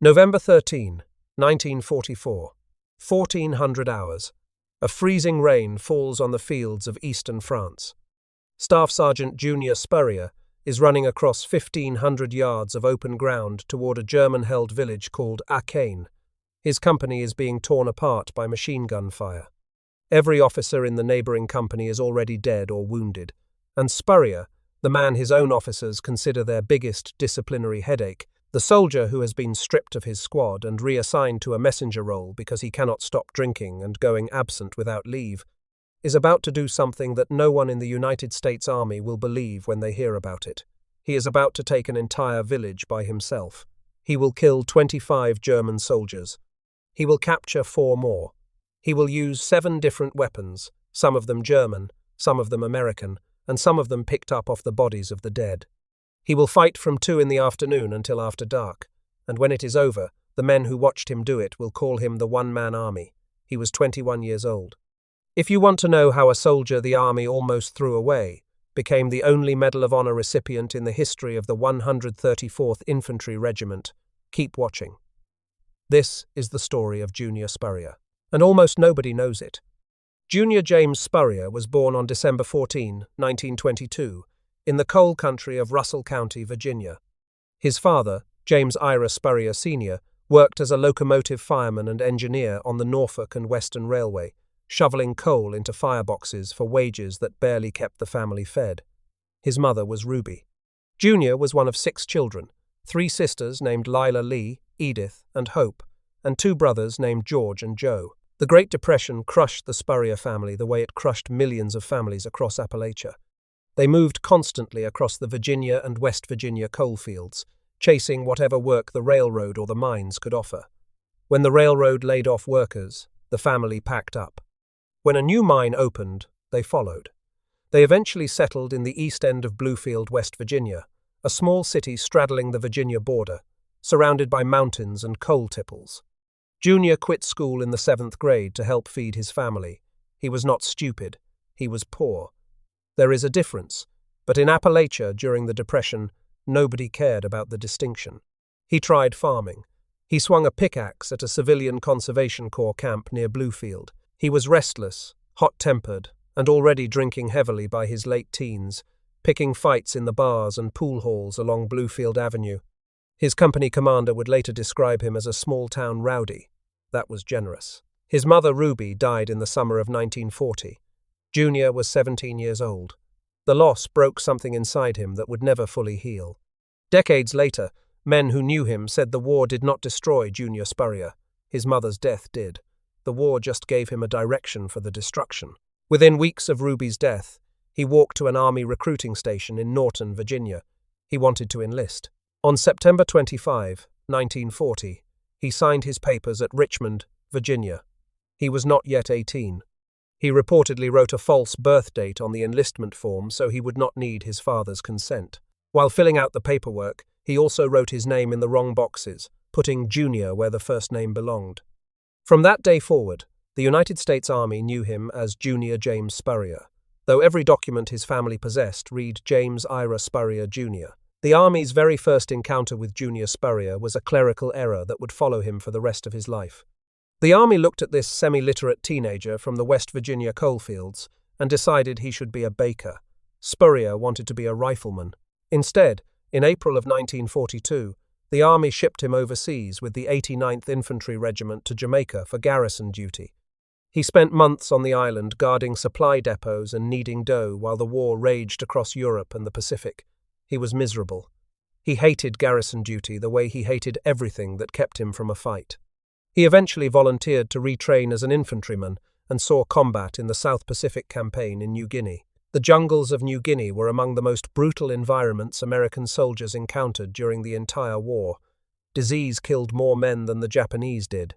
November 13, 1944. 1400 hours. A freezing rain falls on the fields of eastern France. Staff Sergeant Junior Spurrier is running across 1,500 yards of open ground toward a German-held village called Achain. His company is being torn apart by machine gun fire. Every officer in the neighboring company is already dead or wounded, and Spurrier, the man his own officers consider their biggest disciplinary headache, the soldier who has been stripped of his squad and reassigned to a messenger role because he cannot stop drinking and going absent without leave, is about to do something that no one in the United States Army will believe when they hear about it. He is about to take an entire village by himself. He will kill 25 German soldiers. He will capture 4 more. He will use 7 different weapons, some of them German, some of them American, and some of them picked up off the bodies of the dead. He will fight from 2 in the afternoon until after dark, and when it is over, the men who watched him do it will call him the one-man army. He was 21 years old. If you want to know how a soldier the army almost threw away, became the only Medal of Honor recipient in the history of the 134th Infantry Regiment, keep watching. This is the story of Junior Spurrier, and almost nobody knows it. Junior James Spurrier was born on December 14, 1922, in the coal country of Russell County, Virginia. His father, James Ira Spurrier Sr., worked as a locomotive fireman and engineer on the Norfolk and Western Railway, shoveling coal into fireboxes for wages that barely kept the family fed. His mother was Ruby. Junior was one of 6 children, 3 sisters named Lila Lee, Edith, and Hope, and 2 brothers named George and Joe. The Great Depression crushed the Spurrier family the way it crushed millions of families across Appalachia. They moved constantly across the Virginia and West Virginia coal fields, chasing whatever work the railroad or the mines could offer. When the railroad laid off workers, the family packed up. When a new mine opened, they followed. They eventually settled in the east end of Bluefield, West Virginia, a small city straddling the Virginia border, surrounded by mountains and coal tipples. Junior quit school in the 7th grade to help feed his family. He was not stupid. He was poor. There is a difference, but in Appalachia during the Depression, nobody cared about the distinction. He tried farming. He swung a pickaxe at a civilian conservation corps camp near Bluefield. He was restless, hot-tempered, and already drinking heavily by his late teens, picking fights in the bars and pool halls along Bluefield Avenue. His company commander would later describe him as a small-town rowdy. That was generous. His mother, Ruby, died in the summer of 1940. Junior was 17 years old. The loss broke something inside him that would never fully heal. Decades later, men who knew him said the war did not destroy Junior Spurrier. His mother's death did. The war just gave him a direction for the destruction. Within weeks of Ruby's death, he walked to an army recruiting station in Norton, Virginia. He wanted to enlist. On September 25, 1940, he signed his papers at Richmond, Virginia. He was not yet 18. He reportedly wrote a false birth date on the enlistment form so he would not need his father's consent. While filling out the paperwork, he also wrote his name in the wrong boxes, putting Junior where the first name belonged. From that day forward, the United States Army knew him as Junior James Spurrier, though every document his family possessed read James Ira Spurrier Jr. The Army's very first encounter with Junior Spurrier was a clerical error that would follow him for the rest of his life. The Army looked at this semi-literate teenager from the West Virginia coalfields and decided he should be a baker. Spurrier wanted to be a rifleman. Instead, in April of 1942, the Army shipped him overseas with the 89th Infantry Regiment to Jamaica for garrison duty. He spent months on the island guarding supply depots and kneading dough while the war raged across Europe and the Pacific. He was miserable. He hated garrison duty the way he hated everything that kept him from a fight. He eventually volunteered to retrain as an infantryman and saw combat in the South Pacific Campaign in New Guinea. The jungles of New Guinea were among the most brutal environments American soldiers encountered during the entire war. Disease killed more men than the Japanese did.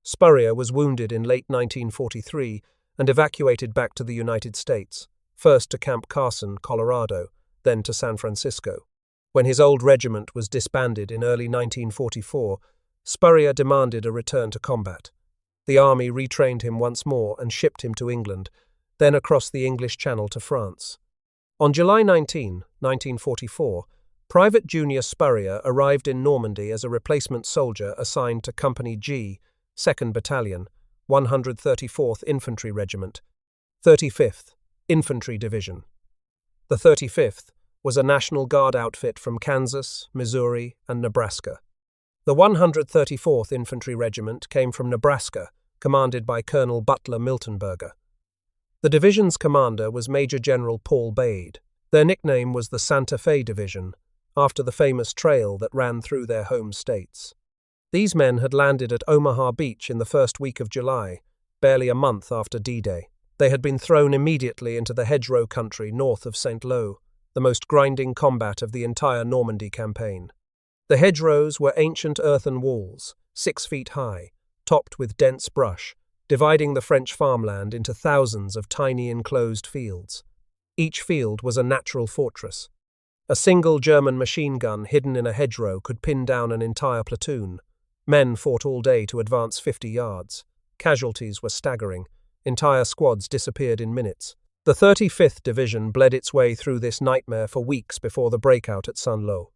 Spurrier was wounded in late 1943 and evacuated back to the United States, first to Camp Carson, Colorado, then to San Francisco. When his old regiment was disbanded in early 1944, Spurrier demanded a return to combat. The Army retrained him once more and shipped him to England, then across the English Channel to France. On July 19, 1944, Private Junior Spurrier arrived in Normandy as a replacement soldier assigned to Company G, 2nd Battalion, 134th Infantry Regiment, 35th Infantry Division. The 35th was a National Guard outfit from Kansas, Missouri, and Nebraska. The 134th Infantry Regiment came from Nebraska, commanded by Colonel Butler Miltonberger. The division's commander was Major General Paul Bade. Their nickname was the Santa Fe Division, after the famous trail that ran through their home states. These men had landed at Omaha Beach in the first week of July, barely a month after D-Day. They had been thrown immediately into the hedgerow country north of St. Lo, the most grinding combat of the entire Normandy campaign. The hedgerows were ancient earthen walls, 6 feet high, topped with dense brush, dividing the French farmland into thousands of tiny enclosed fields. Each field was a natural fortress. A single German machine gun hidden in a hedgerow could pin down an entire platoon. Men fought all day to advance 50 yards. Casualties were staggering. Entire squads disappeared in minutes. The 35th Division bled its way through this nightmare for weeks before the breakout at Saint-Lô.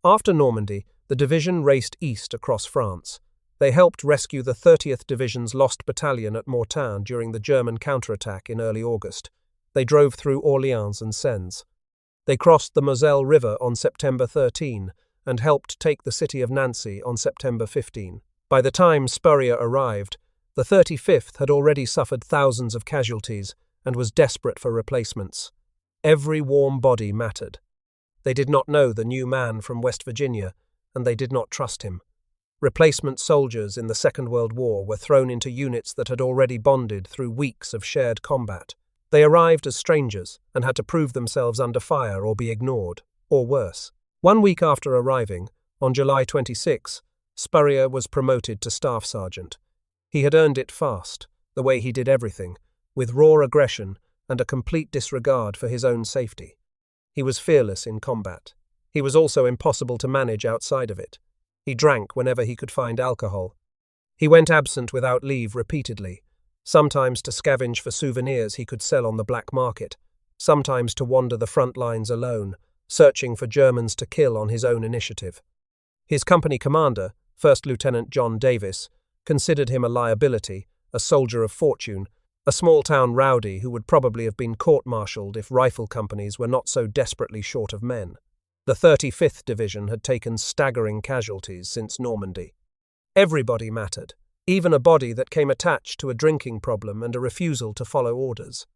After Normandy, the division raced east across France. They helped rescue the 30th Division's lost battalion at Mortain during the German counterattack in early August. They drove through Orléans and Sens. They crossed the Moselle River on September 13 and helped take the city of Nancy on September 15. By the time Spurrier arrived, the 35th had already suffered thousands of casualties and was desperate for replacements. Every warm body mattered. They did not know the new man from West Virginia, and they did not trust him. Replacement soldiers in the Second World War were thrown into units that had already bonded through weeks of shared combat. They arrived as strangers and had to prove themselves under fire or be ignored, or worse. 1 week after arriving, on July 26, Spurrier was promoted to Staff Sergeant. He had earned it fast, the way he did everything, with raw aggression and a complete disregard for his own safety. He was fearless in combat. He was also impossible to manage outside of it. He drank whenever he could find alcohol. He went absent without leave repeatedly, sometimes to scavenge for souvenirs he could sell on the black market, sometimes to wander the front lines alone, searching for Germans to kill on his own initiative. His company commander, First Lieutenant John Davis, considered him a liability, a soldier of fortune, a small-town rowdy who would probably have been court-martialed if rifle companies were not so desperately short of men. The 35th Division had taken staggering casualties since Normandy. Everybody mattered, even a body that came attached to a drinking problem and a refusal to follow orders.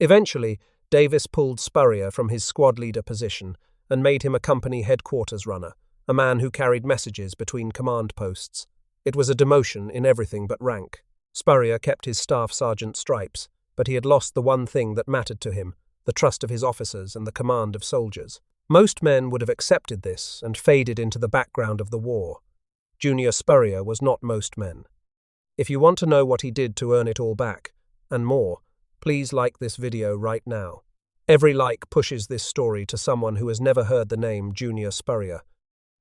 Eventually, Davis pulled Spurrier from his squad leader position and made him a company headquarters runner, a man who carried messages between command posts. It was a demotion in everything but rank. Spurrier kept his staff sergeant stripes, but he had lost the one thing that mattered to him, the trust of his officers and the command of soldiers. Most men would have accepted this and faded into the background of the war. Junior Spurrier was not most men. If you want to know what he did to earn it all back, and more, please like this video right now. Every like pushes this story to someone who has never heard the name Junior Spurrier.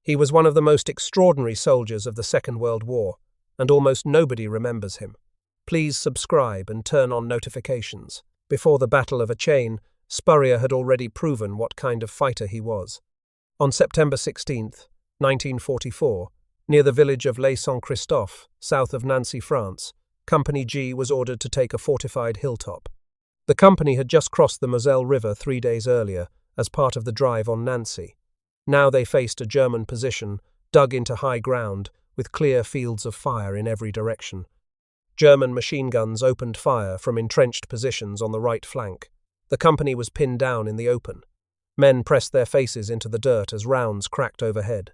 He was one of the most extraordinary soldiers of the Second World War, and almost nobody remembers him. Please subscribe and turn on notifications. Before the Battle of Achain, Spurrier had already proven what kind of fighter he was. On September 16, 1944, near the village of Lay-Saint-Christophe, south of Nancy, France, Company G was ordered to take a fortified hilltop. The company had just crossed the Moselle River 3 days earlier as part of the drive on Nancy. Now they faced a German position dug into high ground with clear fields of fire in every direction. German machine guns opened fire from entrenched positions on the right flank. The company was pinned down in the open. Men pressed their faces into the dirt as rounds cracked overhead.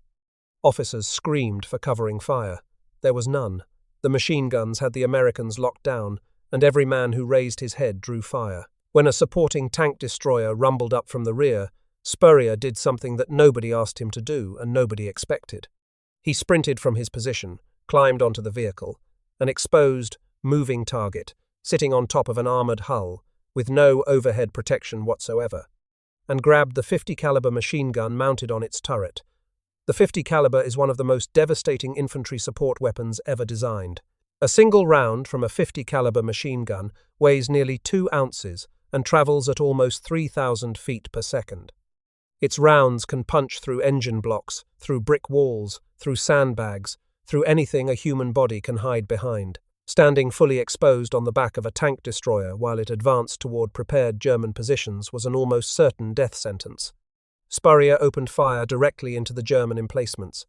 Officers screamed for covering fire. There was none. The machine guns had the Americans locked down, and every man who raised his head drew fire. When a supporting tank destroyer rumbled up from the rear, Spurrier did something that nobody asked him to do and nobody expected. He sprinted from his position, climbed onto the vehicle, an exposed, moving target, sitting on top of an armored hull, with no overhead protection whatsoever, and grabbed the 50 caliber machine gun mounted on its turret. The 50 caliber is one of the most devastating infantry support weapons ever designed. A single round from a 50 caliber machine gun weighs nearly 2 ounces and travels at almost 3,000 feet per second. Its rounds can punch through engine blocks, through brick walls, through sandbags, through anything a human body can hide behind. Standing fully exposed on the back of a tank destroyer while it advanced toward prepared German positions was an almost certain death sentence. Spurrier opened fire directly into the German emplacements.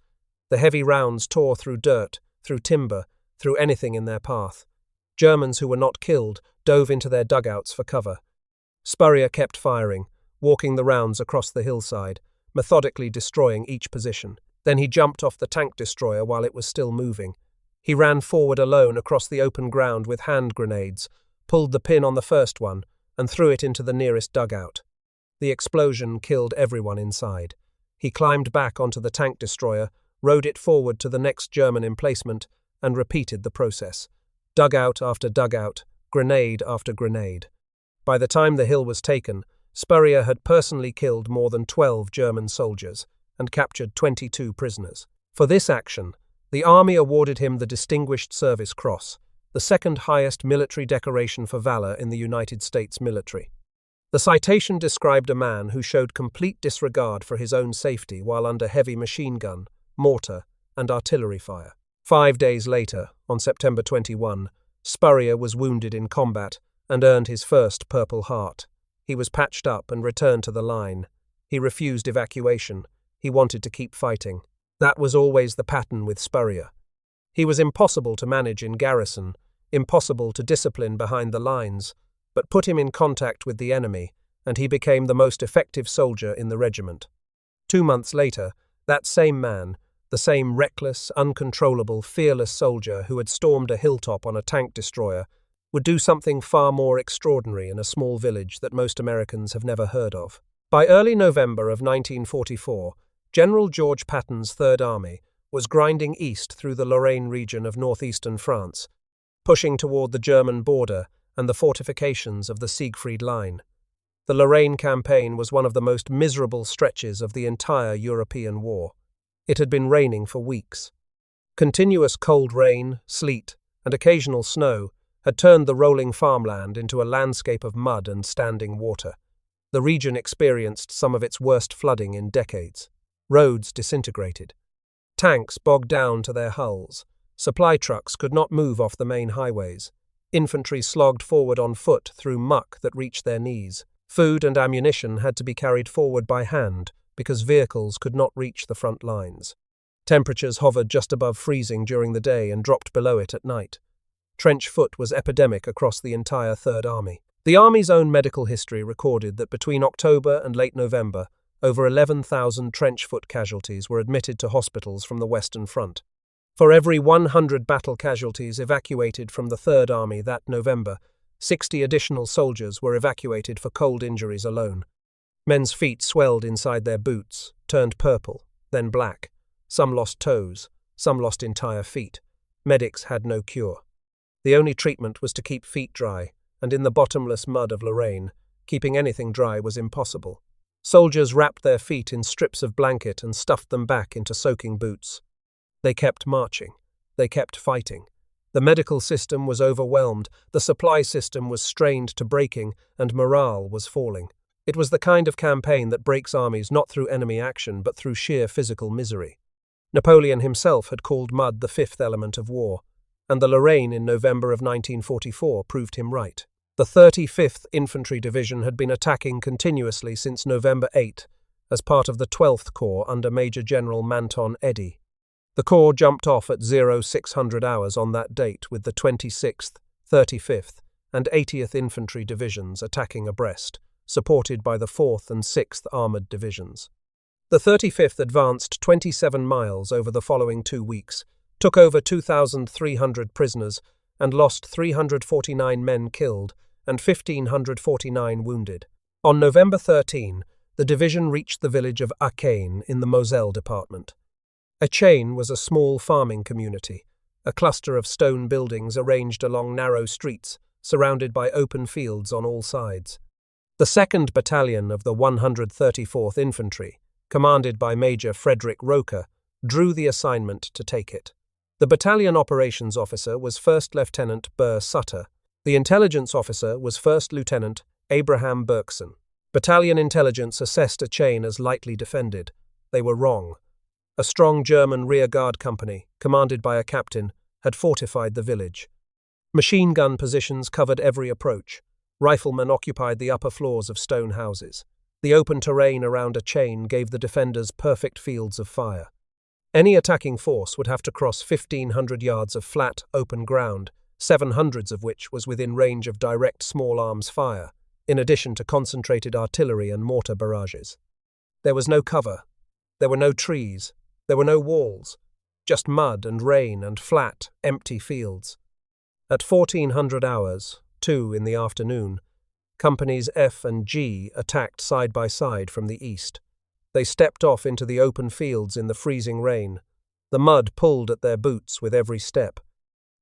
The heavy rounds tore through dirt, through timber, through anything in their path. Germans who were not killed dove into their dugouts for cover. Spurrier kept firing, walking the rounds across the hillside, methodically destroying each position. Then he jumped off the tank destroyer while it was still moving. He ran forward alone across the open ground with hand grenades, pulled the pin on the first one, and threw it into the nearest dugout. The explosion killed everyone inside. He climbed back onto the tank destroyer, rode it forward to the next German emplacement, and repeated the process. Dugout after dugout, grenade after grenade. By the time the hill was taken, Spurrier had personally killed more than 12 German soldiers and captured 22 prisoners. For this action, the Army awarded him the Distinguished Service Cross, the second highest military decoration for valor in the United States military. The citation described a man who showed complete disregard for his own safety while under heavy machine gun, mortar, and artillery fire. 5 days later, on September 21, Spurrier was wounded in combat and earned his first Purple Heart. He was patched up and returned to the line. He refused evacuation. He wanted to keep fighting. That was always the pattern with Spurrier. He was impossible to manage in garrison, impossible to discipline behind the lines, but put him in contact with the enemy, and he became the most effective soldier in the regiment. 2 months later, that same man, the same reckless, uncontrollable, fearless soldier who had stormed a hilltop on a tank destroyer, would do something far more extraordinary in a small village that most Americans have never heard of. By early November of 1944, General George Patton's Third Army was grinding east through the Lorraine region of northeastern France, pushing toward the German border and the fortifications of the Siegfried Line. The Lorraine Campaign was one of the most miserable stretches of the entire European war. It had been raining for weeks. Continuous cold rain, sleet, and occasional snow had turned the rolling farmland into a landscape of mud and standing water. The region experienced some of its worst flooding in decades. Roads disintegrated. Tanks bogged down to their hulls. Supply trucks could not move off the main highways. Infantry slogged forward on foot through muck that reached their knees. Food and ammunition had to be carried forward by hand because vehicles could not reach the front lines. Temperatures hovered just above freezing during the day and dropped below it at night. Trench foot was epidemic across the entire Third Army. The Army's own medical history recorded that between October and late November, over 11,000 trench foot casualties were admitted to hospitals from the Western Front. For every 100 battle casualties evacuated from the Third Army that November, 60 additional soldiers were evacuated for cold injuries alone. Men's feet swelled inside their boots, turned purple, then black. Some lost toes, some lost entire feet. Medics had no cure. The only treatment was to keep feet dry, and in the bottomless mud of Lorraine, keeping anything dry was impossible. Soldiers wrapped their feet in strips of blanket and stuffed them back into soaking boots. They kept marching. They kept fighting. The medical system was overwhelmed, the supply system was strained to breaking, and morale was falling. It was the kind of campaign that breaks armies not through enemy action but through sheer physical misery. Napoleon himself had called mud the fifth element of war, and the Lorraine in November of 1944 proved him right. The 35th Infantry Division had been attacking continuously since November 8 as part of the 12th Corps under Major General Manton Eddy. The Corps jumped off at 0600 hours on that date with the 26th, 35th, and 80th Infantry Divisions attacking abreast, supported by the 4th and 6th Armoured Divisions. The 35th advanced 27 miles over the following 2 weeks, took over 2,300 prisoners, and lost 349 men killed and 1,549 wounded. On November 13, the division reached the village of Achain in the Moselle department. Achain was a small farming community, a cluster of stone buildings arranged along narrow streets, surrounded by open fields on all sides. The 2nd Battalion of the 134th Infantry, commanded by Major Frederick Roker, drew the assignment to take it. The battalion operations officer was First Lieutenant Burr Sutter. The intelligence officer was First Lieutenant Abraham Berkson. Battalion intelligence assessed Achain as lightly defended. They were wrong. A strong German rearguard company, commanded by a captain, had fortified the village. Machine gun positions covered every approach. Riflemen occupied the upper floors of stone houses. The open terrain around Achain gave the defenders perfect fields of fire. Any attacking force would have to cross 1,500 yards of flat, open ground, 700 of which was within range of direct small arms fire, in addition to concentrated artillery and mortar barrages. There was no cover. There were no trees. There were no walls. Just mud and rain and flat, empty fields. At 1400 hours, 2 in the afternoon, Companies F and G attacked side by side from the east. They stepped off into the open fields in the freezing rain. The mud pulled at their boots with every step.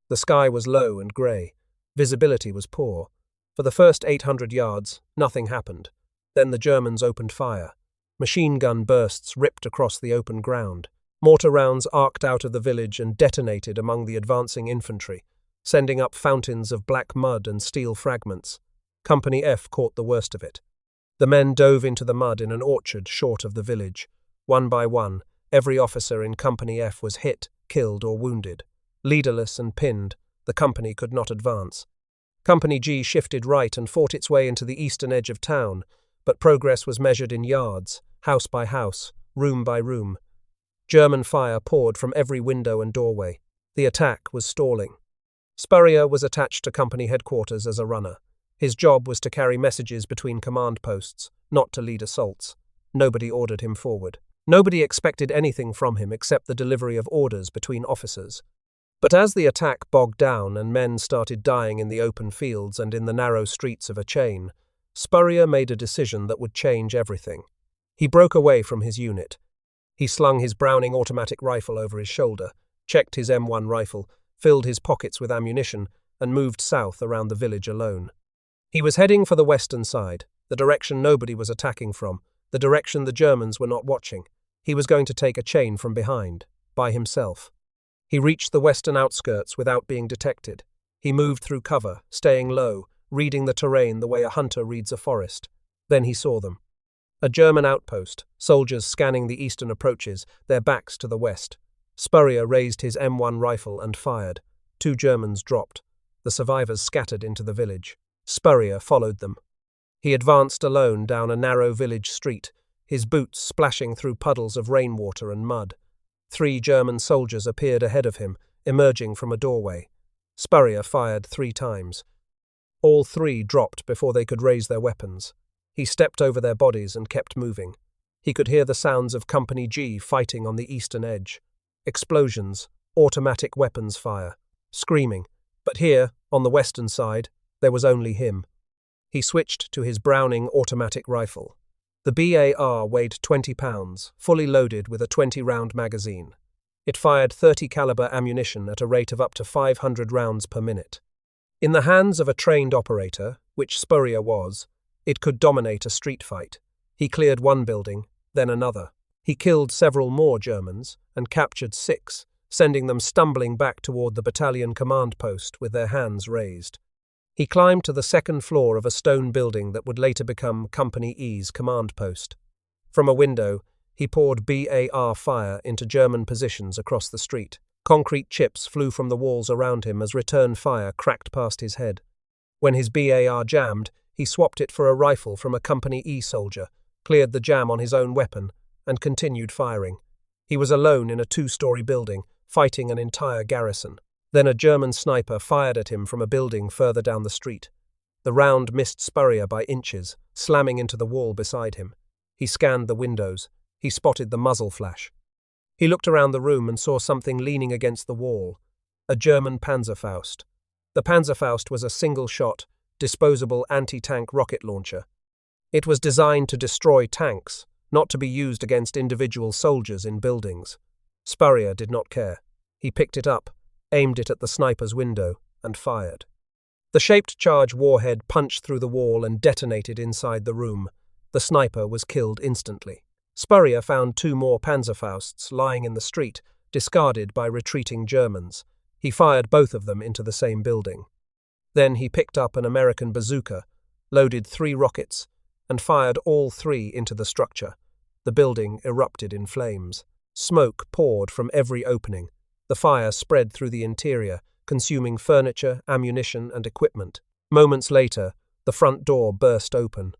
The sky was low and grey. Visibility was poor. For the first 800 yards, nothing happened. Then the Germans opened fire. Machine gun bursts ripped across the open ground. Mortar rounds arced out of the village and detonated among the advancing infantry, sending up fountains of black mud and steel fragments. Company F caught the worst of it. The men dove into the mud in an orchard short of the village. One by one, every officer in Company F was hit, killed, or wounded. Leaderless and pinned, the company could not advance. Company G shifted right and fought its way into the eastern edge of town, but progress was measured in yards, house by house, room by room. German fire poured from every window and doorway. The attack was stalling. Spurrier was attached to company headquarters as a runner. His job was to carry messages between command posts, not to lead assaults. Nobody ordered him forward. Nobody expected anything from him except the delivery of orders between officers. But as the attack bogged down and men started dying in the open fields and in the narrow streets of Achain, Spurrier made a decision that would change everything. He broke away from his unit. He slung his Browning automatic rifle over his shoulder, checked his M1 rifle, filled his pockets with ammunition, and moved south around the village alone. He was heading for the western side, the direction nobody was attacking from, the direction the Germans were not watching. He was going to take Achain from behind, by himself. He reached the western outskirts without being detected. He moved through cover, staying low, reading the terrain the way a hunter reads a forest. Then he saw them. A German outpost, soldiers scanning the eastern approaches, their backs to the west. Spurrier raised his M1 rifle and fired. 2 Germans dropped. The survivors scattered into the village. Spurrier followed them. He advanced alone down a narrow village street, his boots splashing through puddles of rainwater and mud. 3 German soldiers appeared ahead of him, emerging from a doorway. Spurrier fired 3 times. All 3 dropped before they could raise their weapons. He stepped over their bodies and kept moving. He could hear the sounds of Company G fighting on the eastern edge. Explosions, automatic weapons fire, screaming. But here, on the western side, there was only him. He switched to his Browning automatic rifle. The BAR weighed 20 pounds, fully loaded with a 20-round magazine. It fired 30 caliber ammunition at a rate of up to 500 rounds per minute. In the hands of a trained operator, which Spurrier was, it could dominate a street fight. He cleared one building, then another. He killed several more Germans and captured 6, sending them stumbling back toward the battalion command post with their hands raised. He climbed to the 2nd floor of a stone building that would later become Company E's command post. From a window, he poured BAR fire into German positions across the street. Concrete chips flew from the walls around him as return fire cracked past his head. When his BAR jammed, he swapped it for a rifle from a Company E soldier, cleared the jam on his own weapon, and continued firing. He was alone in a 2-story building, fighting an entire garrison. Then a German sniper fired at him from a building further down the street. The round missed Spurrier by inches, slamming into the wall beside him. He scanned the windows. He spotted the muzzle flash. He looked around the room and saw something leaning against the wall. A German Panzerfaust. The Panzerfaust was a single-shot, disposable anti-tank rocket launcher. It was designed to destroy tanks, not to be used against individual soldiers in buildings. Spurrier did not care. He picked it up, aimed it at the sniper's window, and fired. The shaped charge warhead punched through the wall and detonated inside the room. The sniper was killed instantly. Spurrier found 2 more Panzerfausts lying in the street, discarded by retreating Germans. He fired both of them into the same building. Then he picked up an American bazooka, loaded 3 rockets, and fired all three into the structure. The building erupted in flames. Smoke poured from every opening. The fire spread through the interior, consuming furniture, ammunition, and equipment. Moments later, the front door burst open.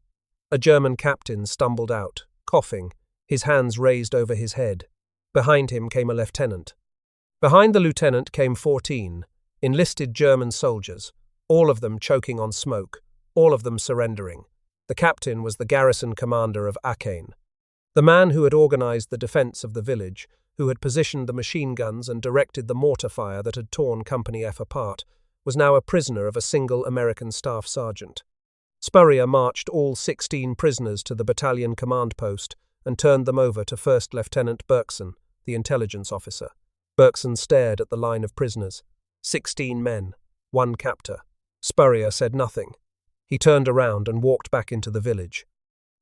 A German captain stumbled out, coughing, his hands raised over his head. Behind him came a lieutenant. Behind the lieutenant came 14 enlisted German soldiers, all of them choking on smoke, all of them surrendering. The captain was the garrison commander of Achain. The man who had organized the defense of the village, who had positioned the machine guns and directed the mortar fire that had torn Company F apart, was now a prisoner of a single American staff sergeant. Spurrier marched all 16 prisoners to the battalion command post and turned them over to First Lieutenant Berkson, the intelligence officer. Berkson stared at the line of prisoners. 16 men, 1 captor. Spurrier said nothing. He turned around and walked back into the village.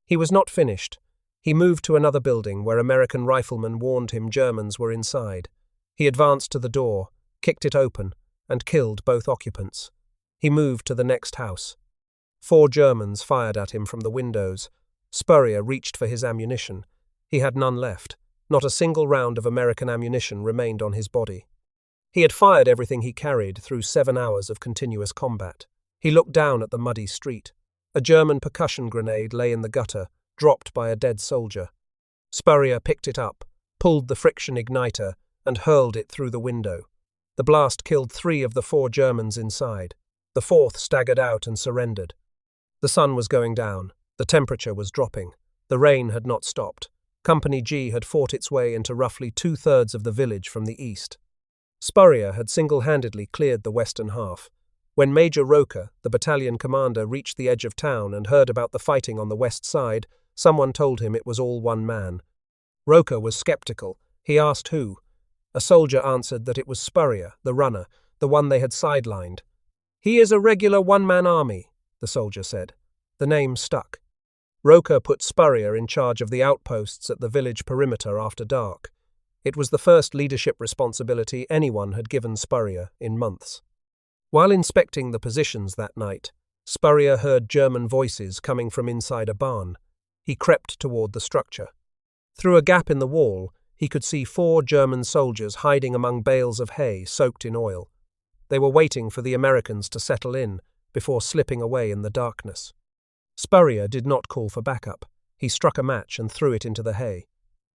He was not finished. He moved to another building where American riflemen warned him Germans were inside. He advanced to the door, kicked it open, and killed both occupants. He moved to the next house. 4 Germans fired at him from the windows. Spurrier reached for his ammunition. He had none left. Not a single round of American ammunition remained on his body. He had fired everything he carried through 7 hours of continuous combat. He looked down at the muddy street. A German percussion grenade lay in the gutter, dropped by a dead soldier. Spurrier picked it up, pulled the friction igniter, and hurled it through the window. The blast killed 3 of the 4 Germans inside. The 4th staggered out and surrendered. The sun was going down. The temperature was dropping. The rain had not stopped. Company G had fought its way into roughly 2/3 of the village from the east. Spurrier had single-handedly cleared the western half. When Major Roker, the battalion commander, reached the edge of town and heard about the fighting on the west side, someone told him it was all one man. Roker was skeptical. He asked who. A soldier answered that it was Spurrier, the runner, the one they had sidelined. "He is a regular one-man army," the soldier said. The name stuck. Roker put Spurrier in charge of the outposts at the village perimeter after dark. It was the first leadership responsibility anyone had given Spurrier in months. While inspecting the positions that night, Spurrier heard German voices coming from inside a barn. He crept toward the structure. Through a gap in the wall, he could see 4 German soldiers hiding among bales of hay soaked in oil. They were waiting for the Americans to settle in before slipping away in the darkness. Spurrier did not call for backup. He struck a match and threw it into the hay.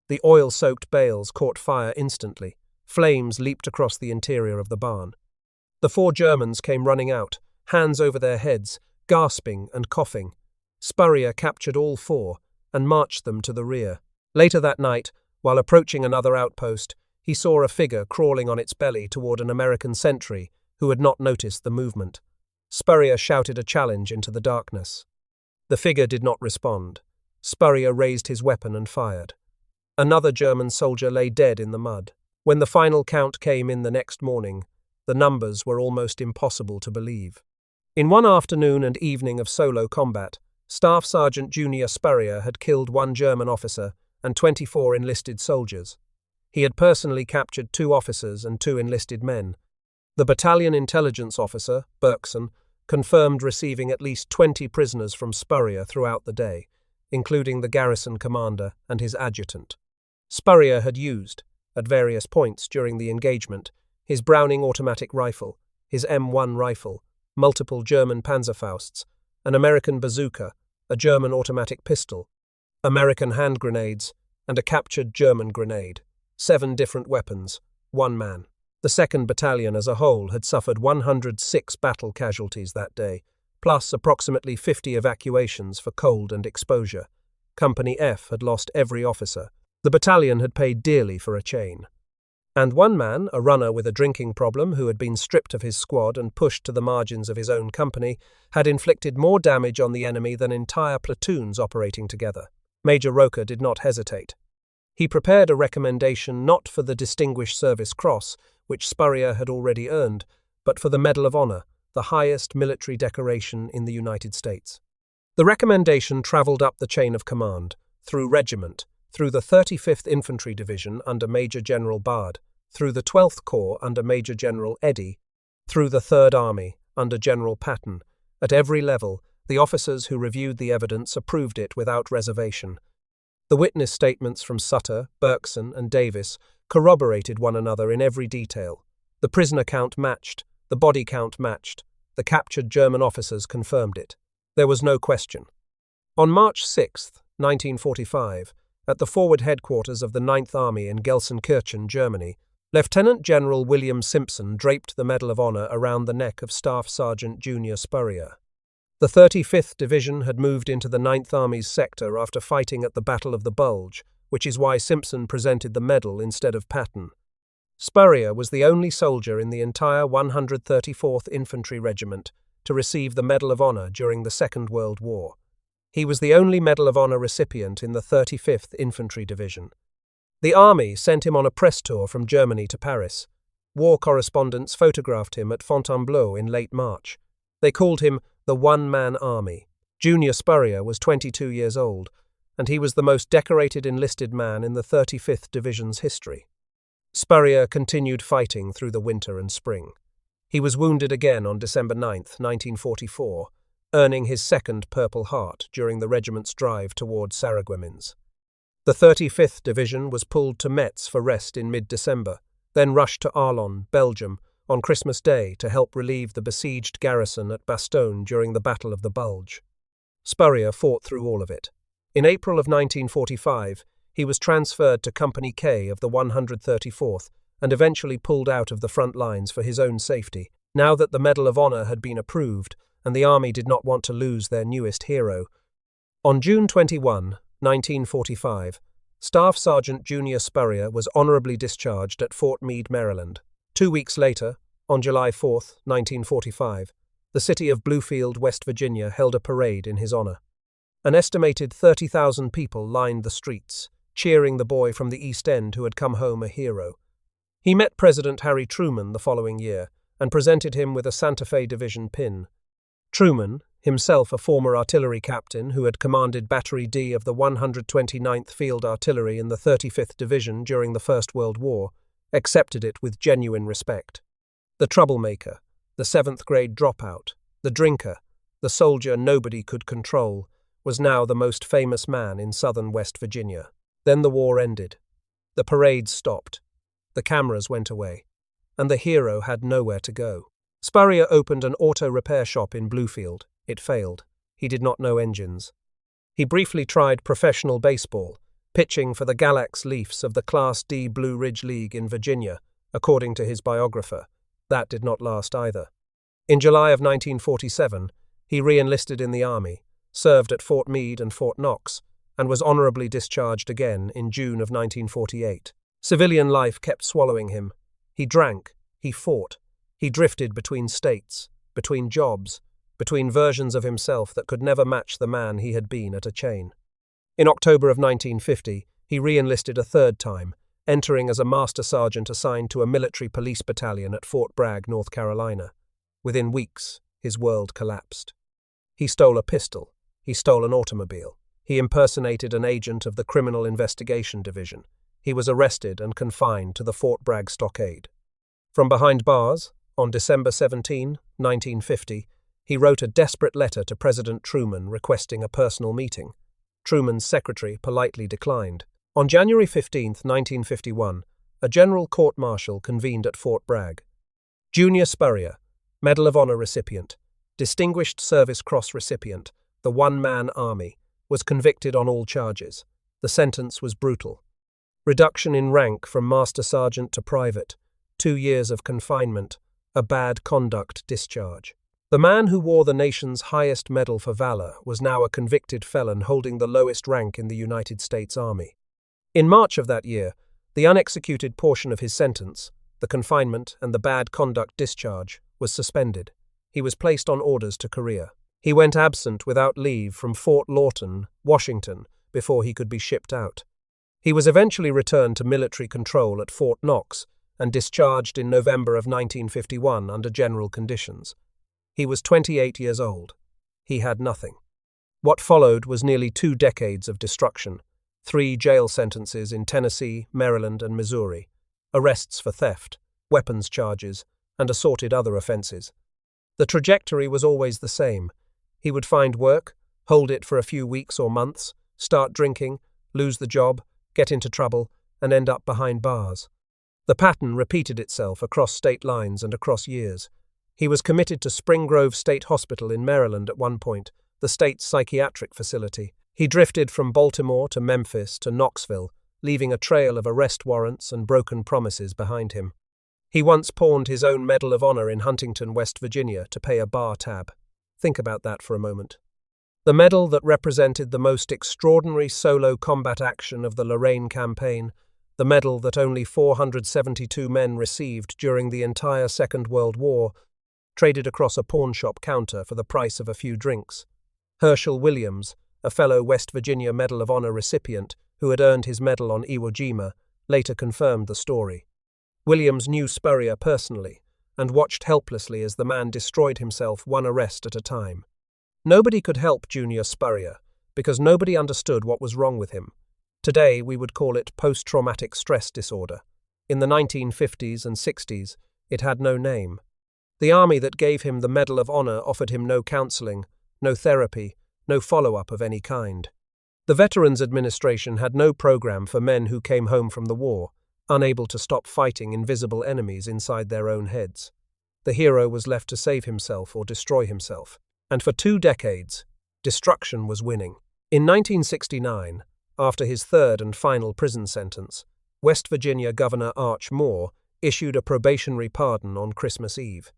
The oil-soaked bales caught fire instantly. Flames leaped across the interior of the barn. The 4 Germans came running out, hands over their heads, gasping and coughing. Spurrier captured all 4 and marched them to the rear. Later that night, while approaching another outpost, he saw a figure crawling on its belly toward an American sentry who had not noticed the movement. Spurrier shouted a challenge into the darkness. The figure did not respond. Spurrier raised his weapon and fired. Another German soldier lay dead in the mud. When the final count came in the next morning, the numbers were almost impossible to believe. In one afternoon and evening of solo combat, Staff Sergeant Junior Spurrier had killed 1 German officer and 24 enlisted soldiers. He had personally captured 2 officers and 2 enlisted men. The battalion intelligence officer, Berkson, confirmed receiving at least 20 prisoners from Spurrier throughout the day, including the garrison commander and his adjutant. Spurrier had used, at various points during the engagement, his Browning automatic rifle, his M1 rifle, multiple German Panzerfausts, an American bazooka, a German automatic pistol, American hand grenades, and a captured German grenade. 7 different weapons, 1 man. The 2nd Battalion as a whole had suffered 106 battle casualties that day, plus approximately 50 evacuations for cold and exposure. Company F had lost every officer. The battalion had paid dearly for Achain. And 1 man, a runner with a drinking problem who had been stripped of his squad and pushed to the margins of his own company, had inflicted more damage on the enemy than entire platoons operating together. Major Roker did not hesitate. He prepared a recommendation not for the Distinguished Service Cross, which Spurrier had already earned, but for the Medal of Honor, the highest military decoration in the United States. The recommendation traveled up the chain of command, through regiment, through the 35th Infantry Division under Major General Bard, through the 12th Corps under Major General Eddy, through the 3rd Army under General Patton. At every level, The officers who reviewed the evidence approved it without reservation. The witness statements from Sutter, Berkson, and Davis corroborated one another in every detail. The prisoner count matched, the body count matched, the captured German officers confirmed it. There was no question. On March 6, 1945, at the forward headquarters of the 9th Army in Gelsenkirchen, Germany, Lieutenant General William Simpson draped the Medal of Honor around the neck of Staff Sergeant Junior Spurrier. The 35th Division had moved into the 9th Army's sector after fighting at the Battle of the Bulge, which is why Simpson presented the medal instead of Patton. Spurrier was the only soldier in the entire 134th Infantry Regiment to receive the Medal of Honor during the Second World War. He was the only Medal of Honor recipient in the 35th Infantry Division. The Army sent him on a press tour from Germany to Paris. War correspondents photographed him at Fontainebleau in late March. They called him the one-man army. Junior Spurrier was 22 years old, and he was the most decorated enlisted man in the 35th Division's history. Spurrier continued fighting through the winter and spring. He was wounded again on December 9, 1944, earning his second Purple Heart during the regiment's drive toward Sarreguemines. The 35th Division was pulled to Metz for rest in mid-December, then rushed to Arlon, Belgium, on Christmas Day to help relieve the besieged garrison at Bastogne during the Battle of the Bulge. Spurrier fought through all of it. In April of 1945, he was transferred to Company K of the 134th and eventually pulled out of the front lines for his own safety, now that the Medal of Honor had been approved and the Army did not want to lose their newest hero. On June 21, 1945, Staff Sergeant Junior Spurrier was honorably discharged at Fort Meade, Maryland. 2 weeks later, on July 4, 1945, the city of Bluefield, West Virginia, held a parade in his honor. An estimated 30,000 people lined the streets, cheering the boy from the East End who had come home a hero. He met President Harry Truman the following year and presented him with a Santa Fe Division pin. Truman, himself a former artillery captain who had commanded Battery D of the 129th Field Artillery in the 35th Division during the First World War, accepted it with genuine respect. The troublemaker, the 7th grade dropout, the drinker, the soldier nobody could control, was now the most famous man in southern West Virginia. Then the war ended. The parade stopped. The cameras went away. And the hero had nowhere to go. Spurrier opened an auto repair shop in Bluefield. It failed. He did not know engines. He briefly tried professional baseball, pitching for the Galax Leafs of the Class D Blue Ridge League in Virginia, according to his biographer. That did not last either. In July of 1947, he re-enlisted in the Army, served at Fort Meade and Fort Knox, and was honorably discharged again in June of 1948. Civilian life kept swallowing him. He drank, he fought, he drifted between states, between jobs, between versions of himself that could never match the man he had been at Achain. In October of 1950, he re-enlisted a third time, entering as a master sergeant assigned to a military police battalion at Fort Bragg, North Carolina. Within weeks, his world collapsed. He stole a pistol. He stole an automobile. He impersonated an agent of the Criminal Investigation Division. He was arrested and confined to the Fort Bragg stockade. From behind bars, on December 17, 1950, he wrote a desperate letter to President Truman requesting a personal meeting. Truman's secretary politely declined. On January 15, 1951, a general court-martial convened at Fort Bragg. Junior Spurrier, Medal of Honor recipient, Distinguished Service Cross recipient, the one-man army, was convicted on all charges. The sentence was brutal. Reduction in rank from master sergeant to private, 2 years of confinement, a bad conduct discharge. The man who wore the nation's highest medal for valor was now a convicted felon holding the lowest rank in the United States Army. In March of that year, the unexecuted portion of his sentence, the confinement and the bad conduct discharge, was suspended. He was placed on orders to Korea. He went absent without leave from Fort Lawton, Washington, before he could be shipped out. He was eventually returned to military control at Fort Knox and discharged in November of 1951 under general conditions. He was 28 years old. He had nothing. What followed was nearly 2 decades of destruction, 3 jail sentences in Tennessee, Maryland, and Missouri, arrests for theft, weapons charges, and assorted other offenses. The trajectory was always the same. He would find work, hold it for a few weeks or months, start drinking, lose the job, get into trouble, and end up behind bars. The pattern repeated itself across state lines and across years. He was committed to Spring Grove State Hospital in Maryland at one point, the state's psychiatric facility. He drifted from Baltimore to Memphis to Knoxville, leaving a trail of arrest warrants and broken promises behind him. He once pawned his own Medal of Honor in Huntington, West Virginia, to pay a bar tab. Think about that for a moment. The medal that represented the most extraordinary solo combat action of the Lorraine Campaign, the medal that only 472 men received during the entire Second World War, traded across a pawnshop counter for the price of a few drinks. Herschel Williams, a fellow West Virginia Medal of Honor recipient who had earned his medal on Iwo Jima, later confirmed the story. Williams knew Spurrier personally and watched helplessly as the man destroyed himself one arrest at a time. Nobody could help Junior Spurrier because nobody understood what was wrong with him. Today we would call it post-traumatic stress disorder. In the 1950s and 60s, it had no name. The army that gave him the Medal of Honor offered him no counseling, no therapy, no follow-up of any kind. The Veterans Administration had no program for men who came home from the war, unable to stop fighting invisible enemies inside their own heads. The hero was left to save himself or destroy himself. And for 2 decades, destruction was winning. In 1969, after his third and final prison sentence, West Virginia Governor Arch Moore issued a probationary pardon on Christmas Eve.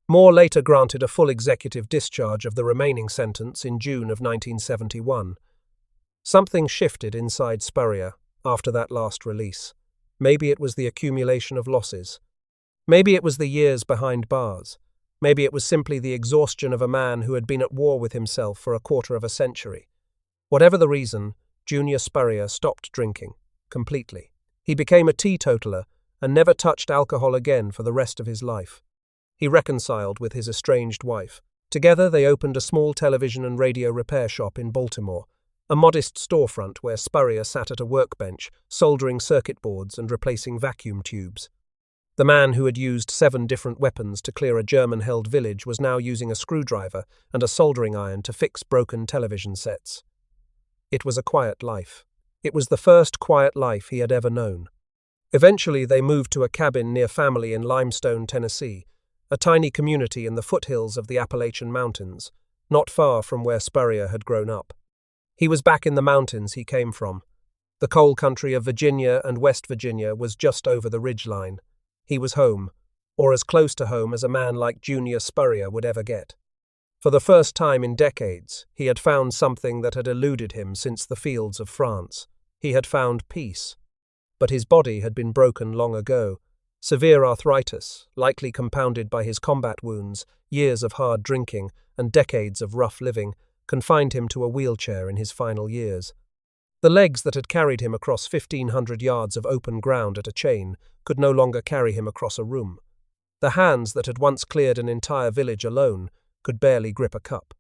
Moore later granted a full executive discharge of the remaining sentence in June of 1971. Something shifted inside Spurrier after that last release. Maybe it was the accumulation of losses. Maybe it was the years behind bars. Maybe it was simply the exhaustion of a man who had been at war with himself for a quarter of a century. Whatever the reason, Junior Spurrier stopped drinking, completely. He became a teetotaler and never touched alcohol again for the rest of his life. He reconciled with his estranged wife. Together they opened a small television and radio repair shop in Baltimore, a modest storefront where Spurrier sat at a workbench, soldering circuit boards and replacing vacuum tubes. The man who had used 7 different weapons to clear a German-held village was now using a screwdriver and a soldering iron to fix broken television sets. It was a quiet life. It was the first quiet life he had ever known. Eventually they moved to a cabin near family in Limestone, Tennessee, a tiny community in the foothills of the Appalachian Mountains, not far from where Spurrier had grown up. He was back in the mountains he came from. The coal country of Virginia and West Virginia was just over the ridgeline. He was home, or as close to home as a man like Junior Spurrier would ever get. For the first time in decades, he had found something that had eluded him since the fields of France. He had found peace. But his body had been broken long ago. Severe arthritis, likely compounded by his combat wounds, years of hard drinking, and decades of rough living, confined him to a wheelchair in his final years. The legs that had carried him across 1,500 yards of open ground at Achain could no longer carry him across a room. The hands that had once cleared an entire village alone could barely grip a cup.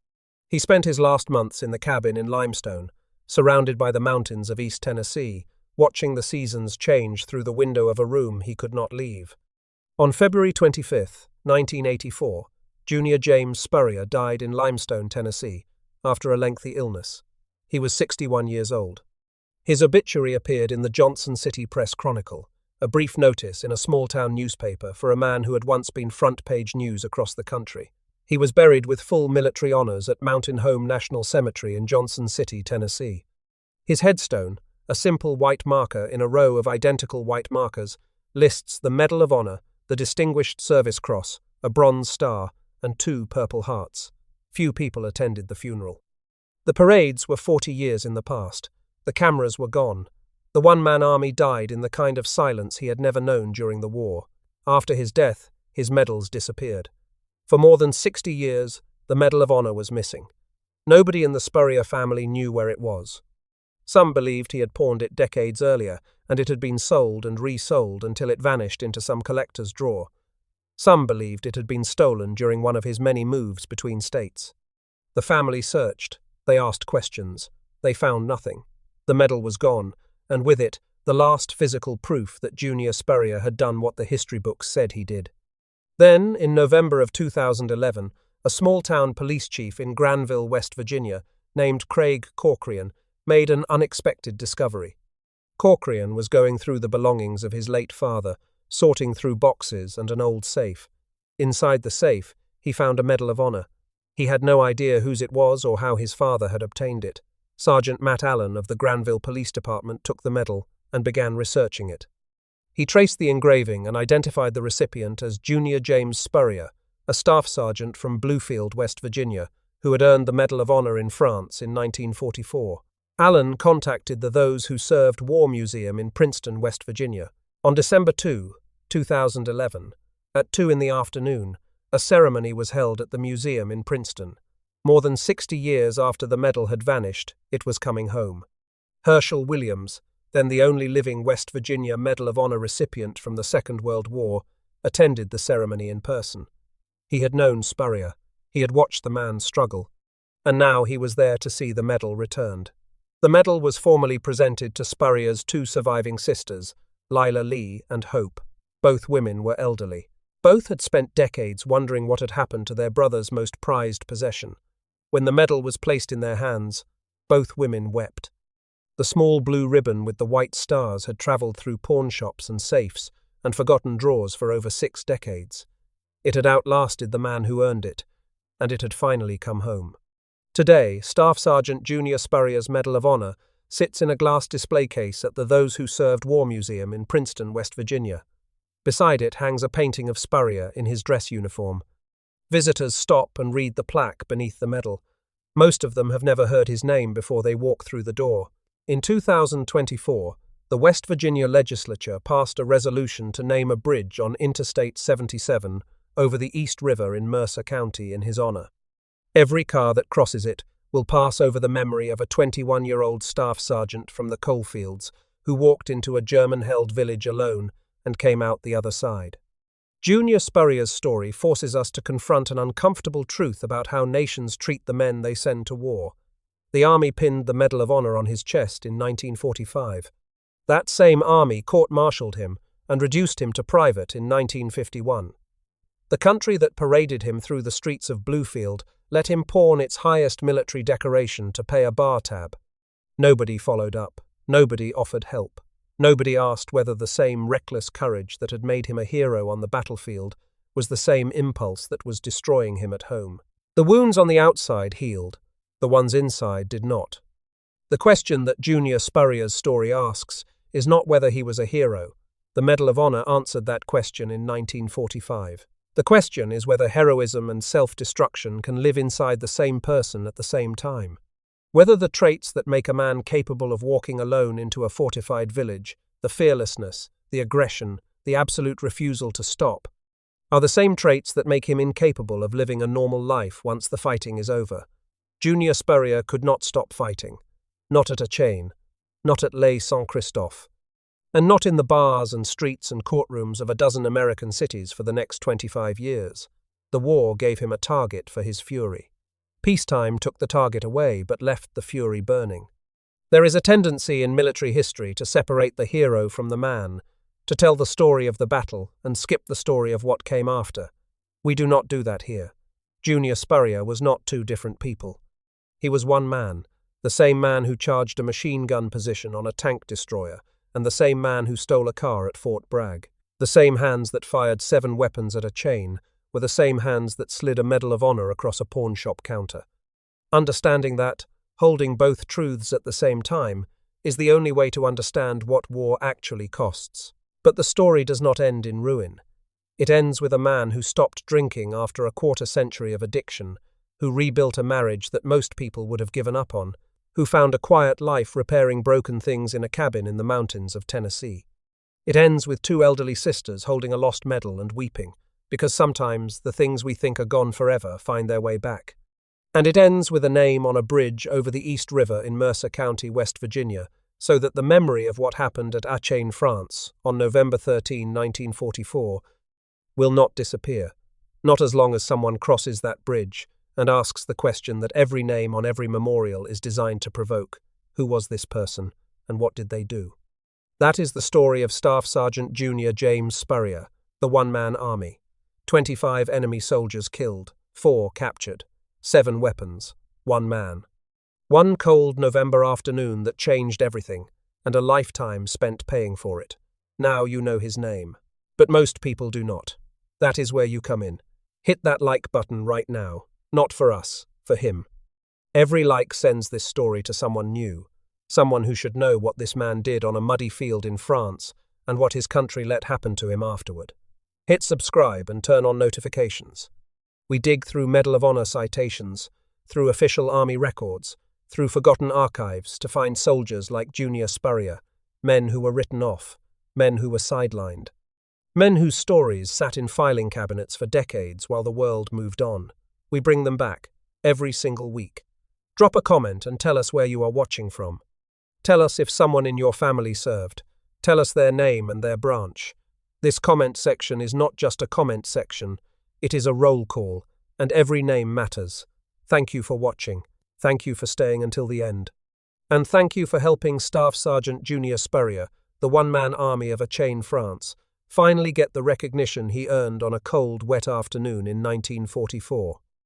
He spent his last months in the cabin in Limestone, surrounded by the mountains of East Tennessee, watching the seasons change through the window of a room he could not leave. On February 25, 1984, Junior James Spurrier died in Limestone, Tennessee, after a lengthy illness. He was 61 years old. His obituary appeared in the Johnson City Press Chronicle, a brief notice in a small-town newspaper for a man who had once been front-page news across the country. He was buried with full military honors at Mountain Home National Cemetery in Johnson City, Tennessee. His headstone, a simple white marker in a row of identical white markers, lists the Medal of Honor, the Distinguished Service Cross, a Bronze Star, and 2 Purple Hearts. Few people attended the funeral. The parades were 40 years in the past. The cameras were gone. The one-man army died in the kind of silence he had never known during the war. After his death, his medals disappeared. For more than 60 years, the Medal of Honor was missing. Nobody in the Spurrier family knew where it was. Some believed he had pawned it decades earlier, and it had been sold and resold until it vanished into some collector's drawer. Some believed it had been stolen during one of his many moves between states. The family searched. They asked questions. They found nothing. The medal was gone, and with it, the last physical proof that Junior Spurrier had done what the history books said he did. Then, in November of 2011, a small-town police chief in Granville, West Virginia, named Craig Corcoran, made an unexpected discovery. Corcoran was going through the belongings of his late father, sorting through boxes and an old safe. Inside the safe, he found a Medal of Honor. He had no idea whose it was or how his father had obtained it. Sergeant Matt Allen of the Granville Police Department took the medal and began researching it. He traced the engraving and identified the recipient as Junior James Spurrier, a staff sergeant from Bluefield, West Virginia, who had earned the Medal of Honor in France in 1944. Allen contacted the Those Who Served War Museum in Princeton, West Virginia. On December 2, 2011, at 2 in the afternoon, a ceremony was held at the museum in Princeton. More than 60 years after the medal had vanished, it was coming home. Herschel Williams, then the only living West Virginia Medal of Honor recipient from the Second World War, attended the ceremony in person. He had known Spurrier. He had watched the man struggle. And now he was there to see the medal returned. The medal was formally presented to Spurrier's two surviving sisters, Lila Lee and Hope. Both women were elderly. Both had spent decades wondering what had happened to their brother's most prized possession. When the medal was placed in their hands, both women wept. The small blue ribbon with the white stars had travelled through pawnshops and safes and forgotten drawers for over 6 decades. It had outlasted the man who earned it, and it had finally come home. Today, Staff Sergeant Junior Spurrier's Medal of Honor sits in a glass display case at the Those Who Served War Museum in Princeton, West Virginia. Beside it hangs a painting of Spurrier in his dress uniform. Visitors stop and read the plaque beneath the medal. Most of them have never heard his name before they walk through the door. In 2024, the West Virginia legislature passed a resolution to name a bridge on Interstate 77 over the East River in Mercer County in his honor. Every car that crosses it will pass over the memory of a 21-year-old staff sergeant from the coalfields who walked into a German-held village alone and came out the other side. Junior Spurrier's story forces us to confront an uncomfortable truth about how nations treat the men they send to war. The army pinned the Medal of Honor on his chest in 1945. That same army court-martialed him and reduced him to private in 1951. The country that paraded him through the streets of Bluefield let him pawn its highest military decoration to pay a bar tab. Nobody followed up. Nobody offered help. Nobody asked whether the same reckless courage that had made him a hero on the battlefield was the same impulse that was destroying him at home. The wounds on the outside healed. The ones inside did not. The question that Junior Spurrier's story asks is not whether he was a hero. The Medal of Honor answered that question in 1945. The question is whether heroism and self-destruction can live inside the same person at the same time. Whether the traits that make a man capable of walking alone into a fortified village, the fearlessness, the aggression, the absolute refusal to stop, are the same traits that make him incapable of living a normal life once the fighting is over. Junior Spurrier could not stop fighting. Not at Achain, not at Lay-Saint-Christophe, and not in the bars and streets and courtrooms of a dozen American cities for the next 25 years. The war gave him a target for his fury. Peacetime took the target away but left the fury burning. There is a tendency in military history to separate the hero from the man, to tell the story of the battle and skip the story of what came after. We do not do that here. Junior Spurrier was not two different people. He was one man, the same man who charged a machine gun position on a tank destroyer, and the same man who stole a car at Fort Bragg. The same hands that fired 7 weapons at Achain were the same hands that slid a Medal of Honor across a pawnshop counter. Understanding that, holding both truths at the same time, is the only way to understand what war actually costs. But the story does not end in ruin. It ends with a man who stopped drinking after a quarter-century of addiction, who rebuilt a marriage that most people would have given up on, who found a quiet life repairing broken things in a cabin in the mountains of Tennessee. It ends with 2 elderly sisters holding a lost medal and weeping, because sometimes the things we think are gone forever find their way back. And it ends with a name on a bridge over the East River in Mercer County, West Virginia, so that the memory of what happened at Achain, France, on November 13, 1944, will not disappear, not as long as someone crosses that bridge and asks the question that every name on every memorial is designed to provoke: who was this person, and what did they do? That is the story of Staff Sergeant Junior James Spurrier, the one-man army. 25 enemy soldiers killed, 4 captured, 7 weapons, 1 man. One cold November afternoon that changed everything, and a lifetime spent paying for it. Now you know his name. But most people do not. That is where you come in. Hit that like button right now. Not for us, for him. Every like sends this story to someone new, someone who should know what this man did on a muddy field in France and what his country let happen to him afterward. Hit subscribe and turn on notifications. We dig through Medal of Honor citations, through official army records, through forgotten archives to find soldiers like Junior Spurrier, men who were written off, men who were sidelined, men whose stories sat in filing cabinets for decades while the world moved on. We bring them back, every single week. Drop a comment and tell us where you are watching from. Tell us if someone in your family served. Tell us their name and their branch. This comment section is not just a comment section, it is a roll call, and every name matters. Thank you for watching. Thank you for staying until the end. And thank you for helping Staff Sergeant Junior Spurrier, the one-man army of Achain, France, finally get the recognition he earned on a cold, wet afternoon in 1944.